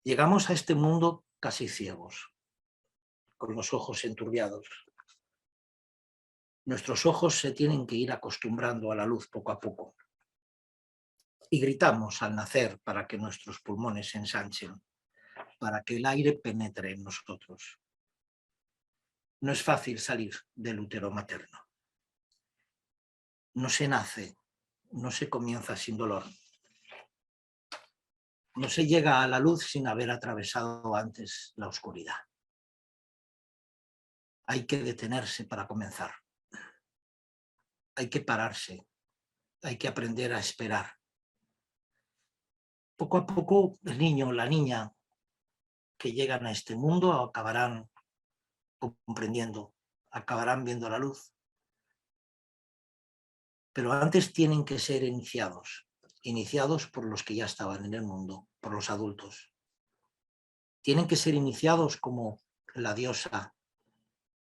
Llegamos a este mundo casi ciegos, con los ojos enturbiados. Nuestros ojos se tienen que ir acostumbrando a la luz poco a poco. Y gritamos al nacer para que nuestros pulmones se ensanchen, para que el aire penetre en nosotros. No es fácil salir del útero materno. No se nace, no se comienza sin dolor. No se llega a la luz sin haber atravesado antes la oscuridad. Hay que detenerse para comenzar. Hay que pararse. Hay que aprender a esperar. Poco a poco el niño o la niña que llegan a este mundo acabarán comprendiendo, acabarán viendo la luz. Pero antes tienen que ser iniciados por los que ya estaban en el mundo, por los adultos. Tienen que ser iniciados como la diosa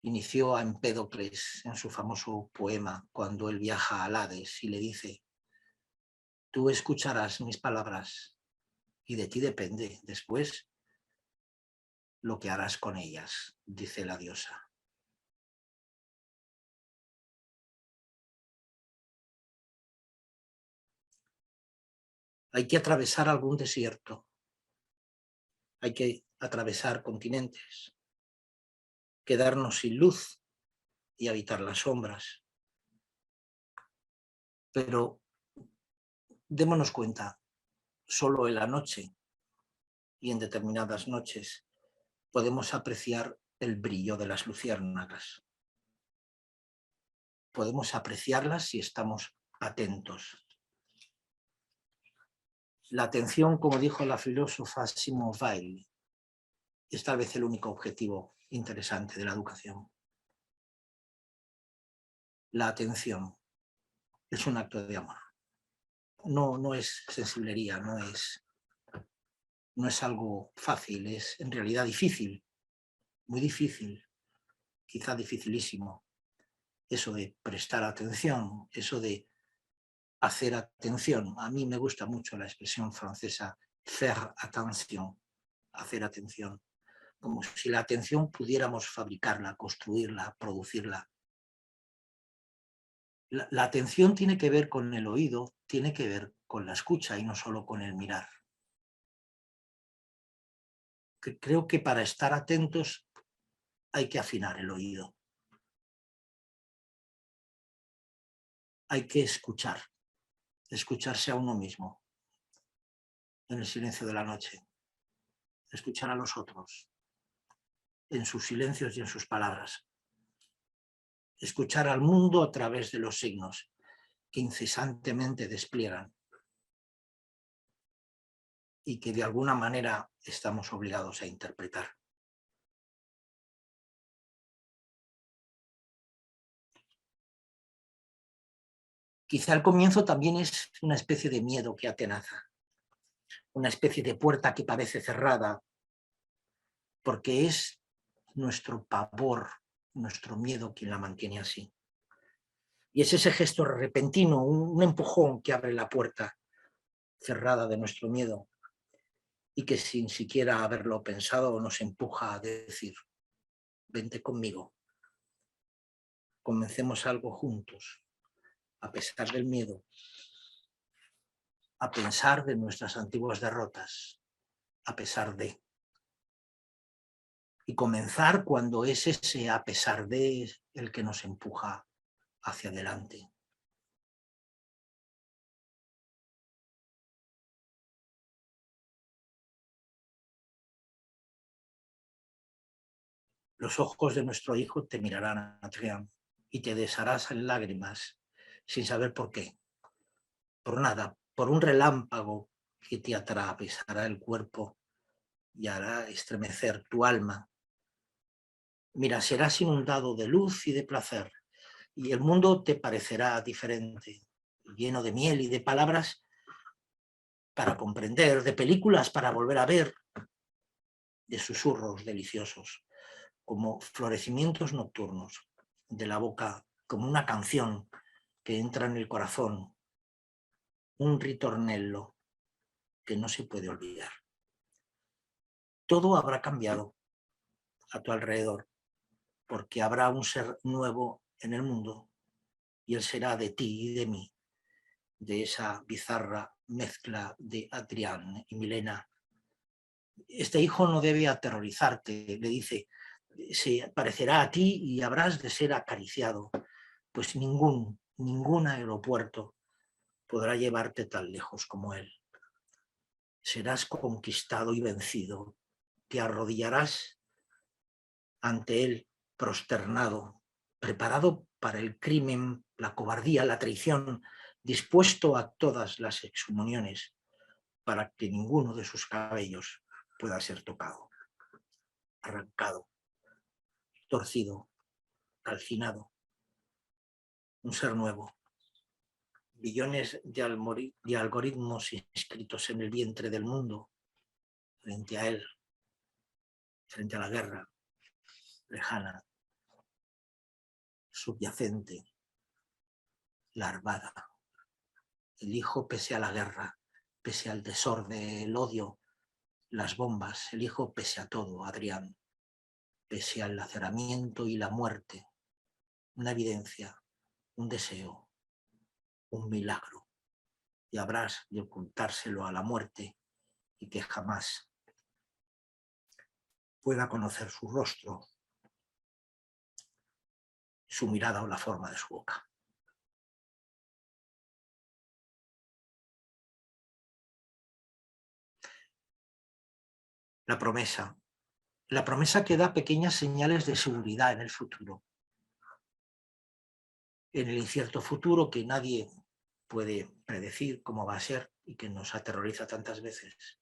inició a Empédocles en su famoso poema cuando él viaja al Hades y le dice: tú escucharás mis palabras y de ti depende después lo que harás con ellas, dice la diosa. Hay que atravesar algún desierto, hay que atravesar continentes, quedarnos sin luz y habitar las sombras. Pero démonos cuenta, solo en la noche y en determinadas noches podemos apreciar el brillo de las luciérnagas. Podemos apreciarlas si estamos atentos. La atención, como dijo la filósofa Simone Weil, es tal vez el único objetivo interesante de la educación. La atención es un acto de amor. No es sensiblería, no es algo fácil, es en realidad difícil, muy difícil, quizá dificilísimo. Eso de prestar atención, eso de hacer atención. A mí me gusta mucho la expresión francesa faire attention, hacer atención. Como si la atención pudiéramos fabricarla, construirla, producirla. La atención tiene que ver con el oído, tiene que ver con la escucha y no solo con el mirar. Creo que para estar atentos hay que afinar el oído. Hay que escucharse a uno mismo en el silencio de la noche, escuchar a los otros en sus silencios y en sus palabras, escuchar al mundo a través de los signos que incesantemente despliegan y que de alguna manera estamos obligados a interpretar. Quizá al comienzo también es una especie de miedo que atenaza, una especie de puerta que parece cerrada, porque es nuestro pavor, nuestro miedo quien la mantiene así. Y es ese gesto repentino, un empujón que abre la puerta cerrada de nuestro miedo y que sin siquiera haberlo pensado nos empuja a decir: vente conmigo, comencemos algo juntos, a pesar del miedo, a pensar de nuestras antiguas derrotas, a pesar de. Y comenzar cuando es ese a pesar de el que nos empuja hacia adelante. Los ojos de nuestro hijo te mirarán, Adrián, y te desharás en lágrimas sin saber por qué, por nada, por un relámpago que te atravesará el cuerpo y hará estremecer tu alma. Mira, serás inundado de luz y de placer, y el mundo te parecerá diferente, lleno de miel y de palabras para comprender, de películas para volver a ver, de susurros deliciosos, como florecimientos nocturnos, de la boca, como una canción que entra en el corazón, un ritornello que no se puede olvidar. todo habrá cambiado a tu alrededor, porque habrá un ser nuevo en el mundo y él será de ti y de mí, de esa bizarra mezcla de Adrián y Milena. Este hijo no debe aterrorizarte, le dice, se parecerá a ti y habrás de ser acariciado, pues ningún aeropuerto podrá llevarte tan lejos como él. Serás conquistado y vencido, te arrodillarás ante él prosternado, preparado para el crimen, la cobardía, la traición, dispuesto a todas las excomuniones para que ninguno de sus cabellos pueda ser tocado, arrancado, torcido, calcinado, un ser nuevo, billones de algoritmos inscritos en el vientre del mundo frente a él, frente a la guerra lejana, subyacente, larvada. El hijo pese a la guerra, pese al desorden, el odio, las bombas, el hijo pese a todo, Adrián, pese al laceramiento y la muerte, una evidencia, un deseo, un milagro, y habrás de ocultárselo a la muerte y que jamás pueda conocer su rostro, su mirada o la forma de su boca. La promesa que da pequeñas señales de seguridad en el futuro, en el incierto futuro que nadie puede predecir cómo va a ser y que nos aterroriza tantas veces.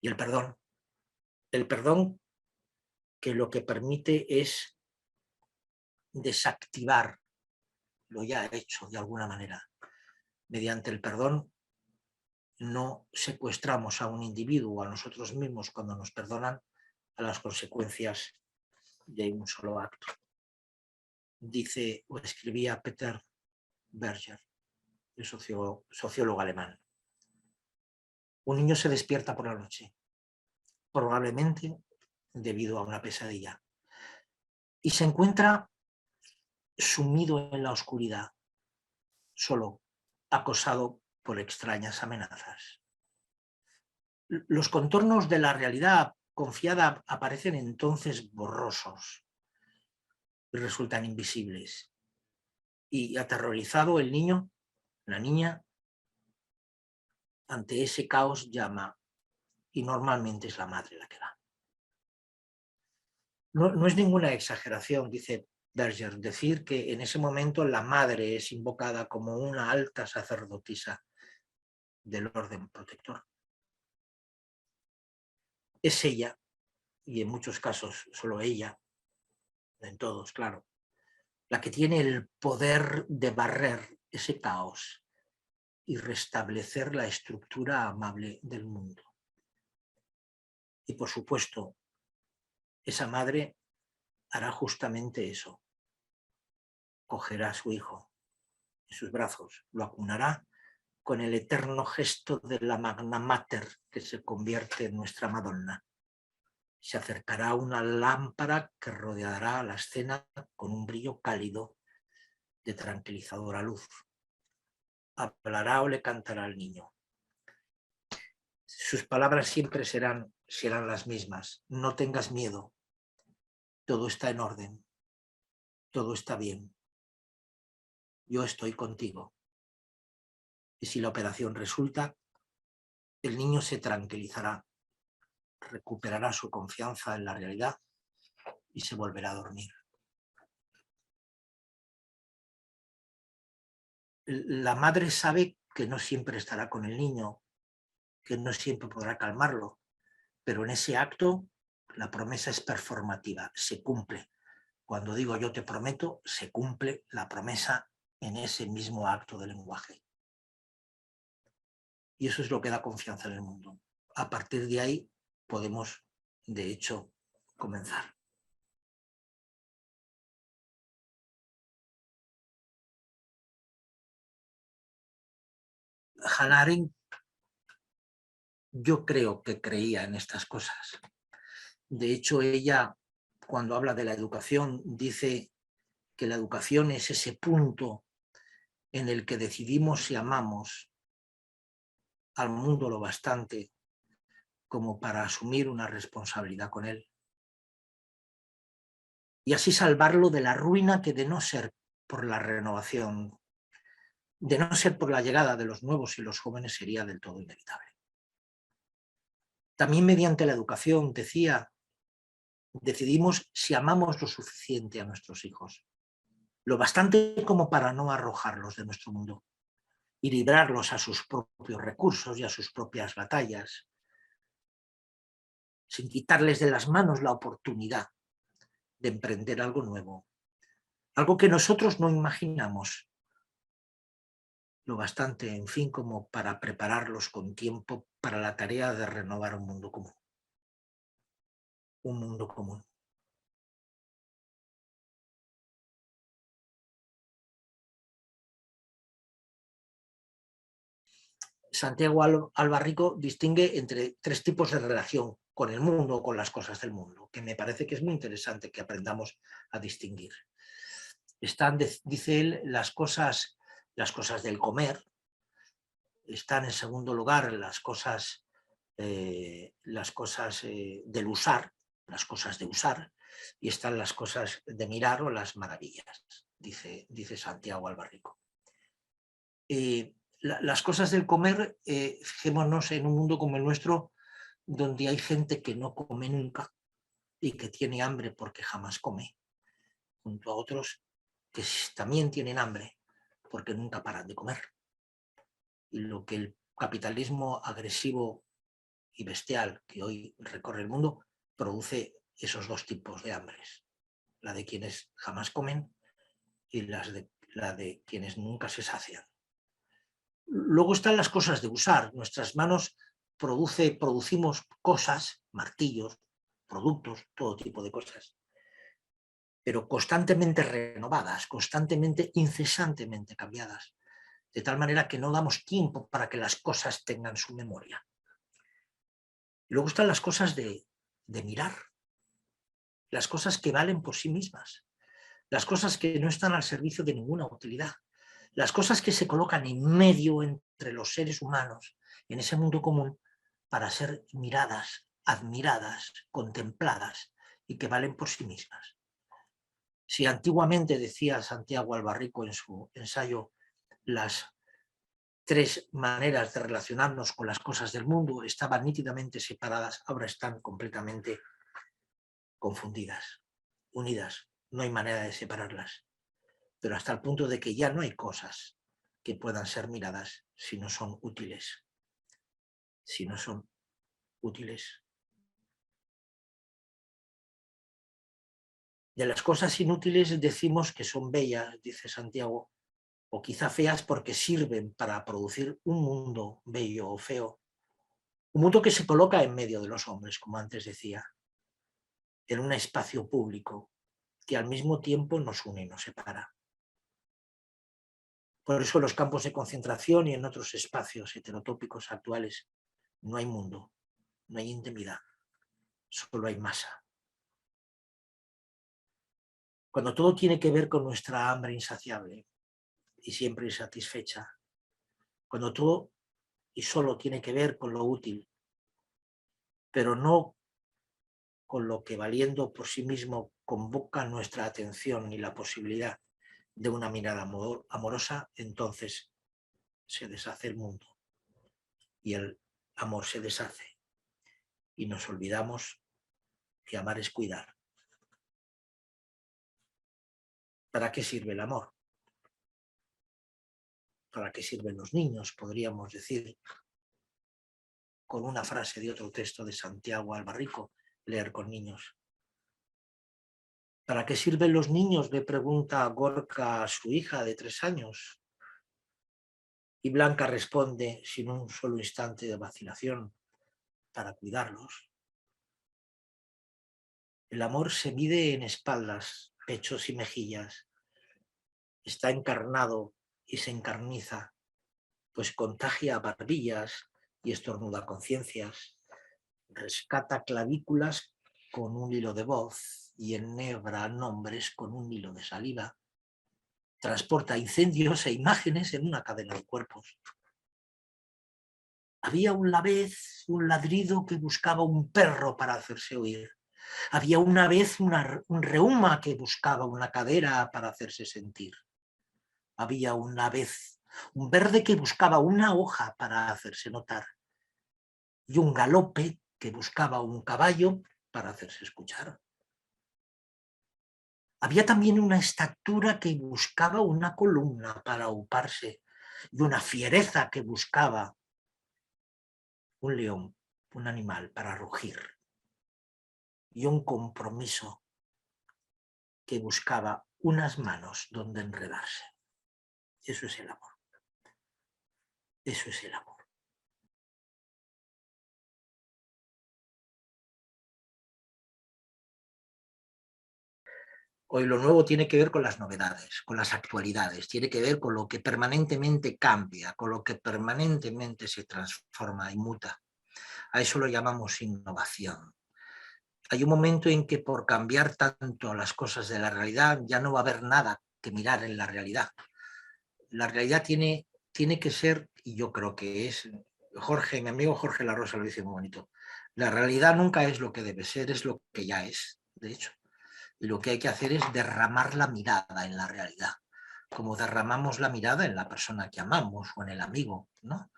Y el perdón que lo que permite es desactivar lo ya hecho de alguna manera. Mediante el perdón no secuestramos a un individuo o a nosotros mismos cuando nos perdonan a las consecuencias de un solo acto. Dice o escribía Peter Berger, el sociólogo alemán. Un niño se despierta por la noche, probablemente debido a una pesadilla, y se encuentra sumido en la oscuridad, solo, acosado por extrañas amenazas. Los contornos de la realidad confiada aparecen entonces borrosos y resultan invisibles. Y aterrorizado el niño, la niña, ante ese caos llama, y normalmente es la madre la que va. No es ninguna exageración, dice Berger, decir que en ese momento la madre es invocada como una alta sacerdotisa del orden protector. Es ella, y en muchos casos solo ella, en todos, claro, la que tiene el poder de barrer ese caos y restablecer la estructura amable del mundo. Y por supuesto, esa madre hará justamente eso. Cogerá a su hijo en sus brazos, lo acunará con el eterno gesto de la Magna Mater que se convierte en nuestra Madonna. Se acercará a una lámpara que rodeará la escena con un brillo cálido de tranquilizadora luz. Hablará o le cantará al niño. Sus palabras siempre serán las mismas. No tengas miedo. Todo está en orden. Todo está bien. Yo estoy contigo. Y si la operación resulta, el niño se tranquilizará, recuperará su confianza en la realidad y se volverá a dormir. La madre sabe que no siempre estará con el niño, que no siempre podrá calmarlo, pero en ese acto la promesa es performativa, se cumple. Cuando digo yo te prometo, se cumple la promesa en ese mismo acto de lenguaje. Y eso es lo que da confianza en el mundo. A partir de ahí podemos, de hecho, comenzar. Hannah Arendt yo creo que creía en estas cosas. De hecho, ella, cuando habla de la educación, dice que la educación es ese punto en el que decidimos si amamos al mundo lo bastante como para asumir una responsabilidad con él. Y así salvarlo de la ruina que, de no ser por la renovación, de no ser por la llegada de los nuevos y los jóvenes, sería del todo inevitable. También mediante la educación, decía, decidimos si amamos lo suficiente a nuestros hijos, lo bastante como para no arrojarlos de nuestro mundo y librarlos a sus propios recursos y a sus propias batallas, sin quitarles de las manos la oportunidad de emprender algo nuevo, algo que nosotros no imaginamos, lo bastante, en fin, como para prepararlos con tiempo para la tarea de renovar un mundo común. Un mundo común. Santiago Albarrico distingue entre tres tipos de relación con el mundo o con las cosas del mundo, que me parece que es muy interesante que aprendamos a distinguir. Están, dice él, las cosas del comer, están en segundo lugar las cosas del usar, las cosas de usar, y están las cosas de mirar o las maravillas, dice Santiago Albarrico. Las cosas del comer, fijémonos en un mundo como el nuestro, donde hay gente que no come nunca y que tiene hambre porque jamás come, junto a otros que también tienen hambre porque nunca paran de comer. Y lo que el capitalismo agresivo y bestial que hoy recorre el mundo produce esos dos tipos de hambres, la de quienes jamás comen y la de quienes nunca se sacian. Luego están las cosas de usar. Nuestras manos producimos cosas, martillos, productos, todo tipo de cosas, pero constantemente renovadas, constantemente, incesantemente cambiadas, de tal manera que no damos tiempo para que las cosas tengan su memoria. Luego están las cosas de mirar, las cosas que valen por sí mismas, las cosas que no están al servicio de ninguna utilidad, las cosas que se colocan en medio entre los seres humanos en ese mundo común para ser miradas, admiradas, contempladas y que valen por sí mismas. Si antiguamente, decía Santiago Albarrico en su ensayo, las tres maneras de relacionarnos con las cosas del mundo estaban nítidamente separadas, ahora están completamente confundidas, unidas. No hay manera de separarlas, pero hasta el punto de que ya no hay cosas que puedan ser miradas si no son útiles. Si no son útiles. De las cosas inútiles decimos que son bellas, dice Santiago, o quizá feas porque sirven para producir un mundo bello o feo. Un mundo que se coloca en medio de los hombres, como antes decía, en un espacio público que al mismo tiempo nos une y nos separa. Por eso en los campos de concentración y en otros espacios heterotópicos actuales no hay mundo, no hay intimidad, solo hay masa. Cuando todo tiene que ver con nuestra hambre insaciable y siempre insatisfecha, cuando todo y solo tiene que ver con lo útil, pero no con lo que valiendo por sí mismo convoca nuestra atención y la posibilidad de una mirada amorosa, entonces se deshace el mundo y el amor se deshace y nos olvidamos que amar es cuidar. ¿Para qué sirve el amor? ¿Para qué sirven los niños? Podríamos decir, con una frase de otro texto de Santiago Albarrico, leer con niños. ¿Para qué sirven los niños?, le pregunta Gorka a su hija de 3 años. Y Blanca responde, sin un solo instante de vacilación, para cuidarlos. El amor se mide en espaldas, pechos y mejillas. Está encarnado y se encarniza, pues contagia barbillas, y estornuda conciencias, rescata clavículas con un hilo de voz y enhebra nombres con un hilo de saliva, transporta incendios e imágenes en una cadena de cuerpos. Había una vez un ladrido que buscaba un perro para hacerse oír. Había una vez un reuma que buscaba una cadera para hacerse sentir. Había una vez un verde que buscaba una hoja para hacerse notar. Y un galope que buscaba un caballo para hacerse escuchar. Había también una estatura que buscaba una columna para auparse y una fiereza que buscaba un león, un animal para rugir, y un compromiso que buscaba unas manos donde enredarse. Eso es el amor. Eso es el amor. Hoy lo nuevo tiene que ver con las novedades, con las actualidades, tiene que ver con lo que permanentemente cambia, con lo que permanentemente se transforma y muta. A eso lo llamamos innovación. Hay un momento en que por cambiar tanto las cosas de la realidad ya no va a haber nada que mirar en la realidad. La realidad tiene que ser, y yo creo que es, Jorge, mi amigo Jorge La Rosa lo dice muy bonito, la realidad nunca es lo que debe ser, es lo que ya es, de hecho. Y lo que hay que hacer es derramar la mirada en la realidad, como derramamos la mirada en la persona que amamos o en el amigo, ¿no?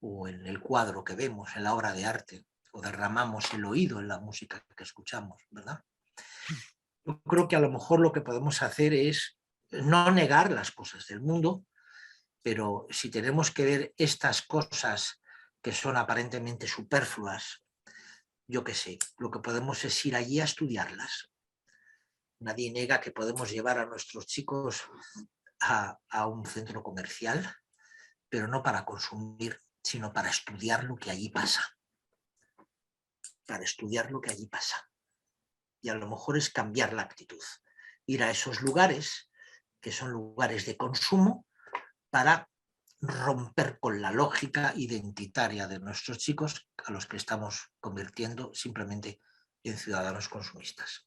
O en el cuadro que vemos, en la obra de arte, o derramamos el oído en la música que escuchamos, ¿verdad? Yo creo que a lo mejor lo que podemos hacer es no negar las cosas del mundo, pero si tenemos que ver estas cosas que son aparentemente superfluas, yo qué sé, lo que podemos es ir allí a estudiarlas. Nadie niega que podemos llevar a nuestros chicos a un centro comercial, pero no para consumir, sino para estudiar lo que allí pasa. Para estudiar lo que allí pasa. Y a lo mejor es cambiar la actitud. Ir a esos lugares, que son lugares de consumo, para romper con la lógica identitaria de nuestros chicos, a los que estamos convirtiendo simplemente en ciudadanos consumistas.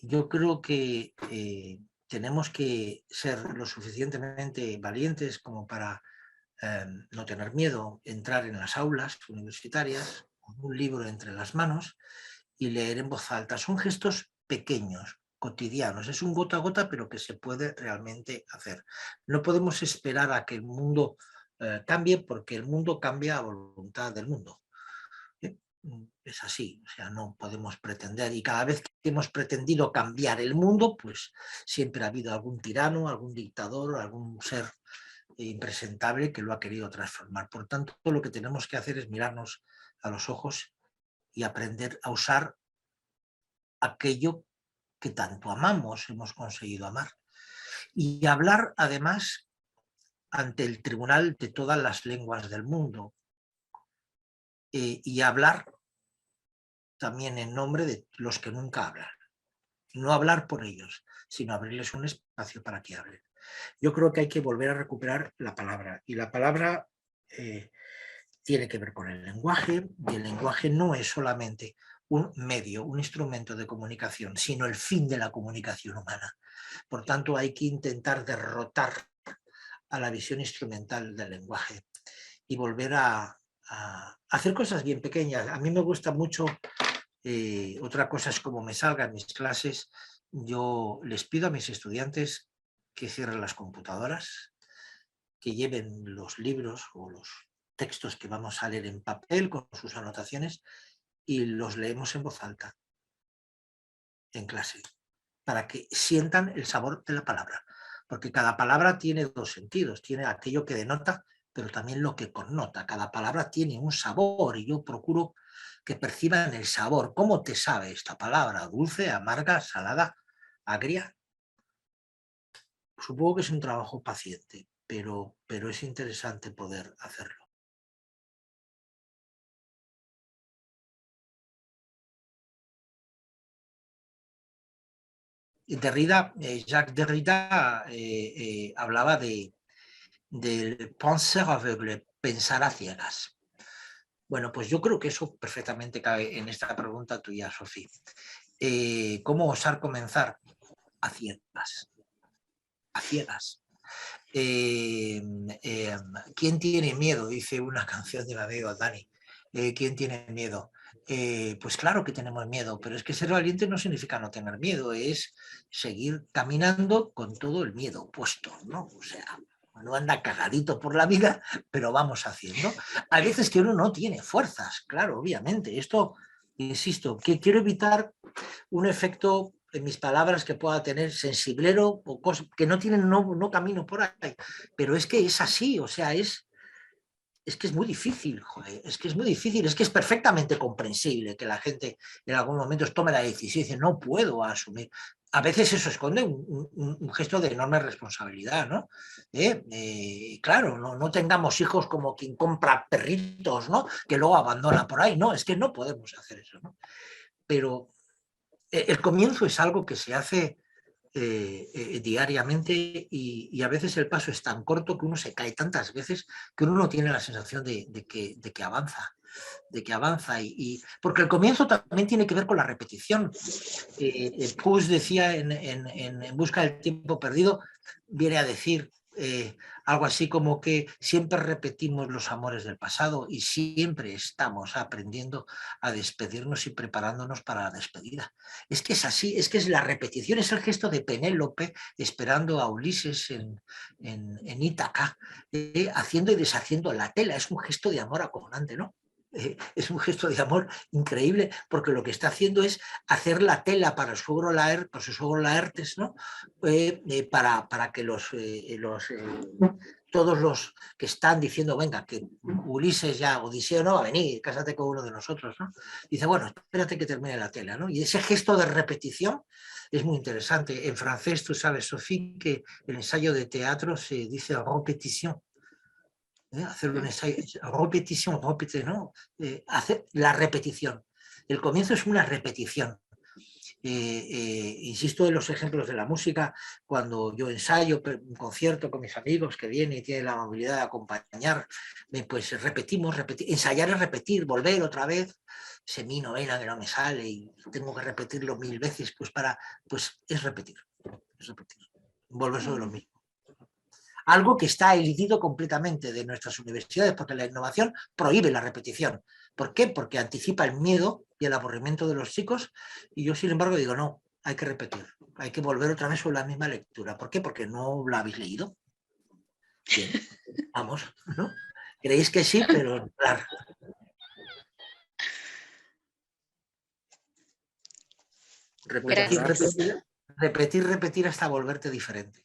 Yo creo que tenemos que ser lo suficientemente valientes como para no tener miedo, entrar en las aulas universitarias, con un libro entre las manos y leer en voz alta. Son gestos pequeños, cotidianos, es un gota a gota, pero que se puede realmente hacer. No podemos esperar a que el mundo cambie, porque el mundo cambia a voluntad del mundo. Es así, o sea, no podemos pretender, y cada vez que hemos pretendido cambiar el mundo, pues siempre ha habido algún tirano, algún dictador, algún ser impresentable que lo ha querido transformar. Por tanto, lo que tenemos que hacer es mirarnos a los ojos y aprender a usar aquello que tanto amamos, hemos conseguido amar. Y hablar, además, ante el tribunal de todas las lenguas del mundo, y hablar también en nombre de los que nunca hablan. No hablar por ellos, sino abrirles un espacio para que hablen. Yo creo que hay que volver a recuperar la palabra, y la palabra tiene que ver con el lenguaje, y el lenguaje no es solamente un medio, un instrumento de comunicación, sino el fin de la comunicación humana. Por tanto, hay que intentar derrotar a la visión instrumental del lenguaje y volver a hacer cosas bien pequeñas. A mí me gusta mucho, otra cosa es como me salga en mis clases, yo les pido a mis estudiantes que cierren las computadoras, que lleven los libros o los textos que vamos a leer en papel con sus anotaciones, y los leemos en voz alta en clase, para que sientan el sabor de la palabra, porque cada palabra tiene dos sentidos, tiene aquello que denota, pero también lo que connota. Cada palabra tiene un sabor, y yo procuro que perciban el sabor. ¿Cómo te sabe esta palabra? ¿Dulce, amarga, salada, agria? Supongo que es un trabajo paciente, pero es interesante poder hacerlo. Jacques Derrida hablaba del penser aveugle, pensar a ciegas. Bueno, pues yo creo que eso perfectamente cabe en esta pregunta tuya, Sofía. ¿Cómo osar comenzar? A ciegas. A ciegas. ¿Quién tiene miedo? Dice una canción de mi amigo Dani. ¿Quién tiene miedo? Pues claro que tenemos miedo, pero es que ser valiente no significa no tener miedo, es seguir caminando con todo el miedo puesto, ¿no? O sea, no anda cagadito por la vida, pero vamos haciendo. Hay veces que uno no tiene fuerzas, claro, obviamente. Esto, insisto, que quiero evitar un efecto en mis palabras que pueda tener sensiblero o cosas que no tienen, no camino por ahí, pero es que es así, o sea, es que es muy difícil, joder, es que es muy difícil, es que es perfectamente comprensible que la gente en algún momento tome la decisión y dice, no puedo asumir. A veces eso esconde un gesto de enorme responsabilidad, ¿no? Claro, no tengamos hijos como quien compra perritos, ¿no? Que luego abandona por ahí, no, es que no podemos hacer eso, ¿no? Pero el comienzo es algo que se hace diariamente y a veces el paso es tan corto que uno se cae tantas veces que uno no tiene la sensación de que avanza. Porque el comienzo también tiene que ver con la repetición. Proust decía en Busca del tiempo perdido, viene a decir algo así como que siempre repetimos los amores del pasado y siempre estamos aprendiendo a despedirnos y preparándonos para la despedida. Es que es así, es que es la repetición, es el gesto de Penélope esperando a Ulises en Ítaca, haciendo y deshaciendo la tela, es un gesto de amor acojonante, ¿no? Es un gesto de amor increíble porque lo que está haciendo es hacer la tela para su suegro Laertes, ¿no? Para que todos los que están diciendo, venga, que Ulises ya, Odiseo no va a venir, cásate con uno de nosotros, ¿no? Dice, bueno, espérate que termine la tela, ¿no? Y ese gesto de repetición es muy interesante. En francés, tú sabes, Sofía, que el ensayo de teatro se dice repetición. Hacer un ensayo, repetición, ¿no? Hacer la repetición. El comienzo es una repetición. Insisto en los ejemplos de la música, cuando yo ensayo un concierto con mis amigos que vienen y tienen la amabilidad de acompañarme, pues ensayar es repetir, volver otra vez, se mi novena que no me sale y tengo que repetirlo 1000 veces, pues es repetir, volver sobre lo mismo. Algo que está elidido completamente de nuestras universidades, porque la innovación prohíbe la repetición. ¿Por qué? Porque anticipa el miedo y el aburrimiento de los chicos, y yo, sin embargo, digo, no, hay que repetir, hay que volver otra vez sobre la misma lectura. ¿Por qué? Porque no la habéis leído. Bien, vamos, ¿no? Creéis que sí, pero claro. Repetir, repetir hasta volverte diferente.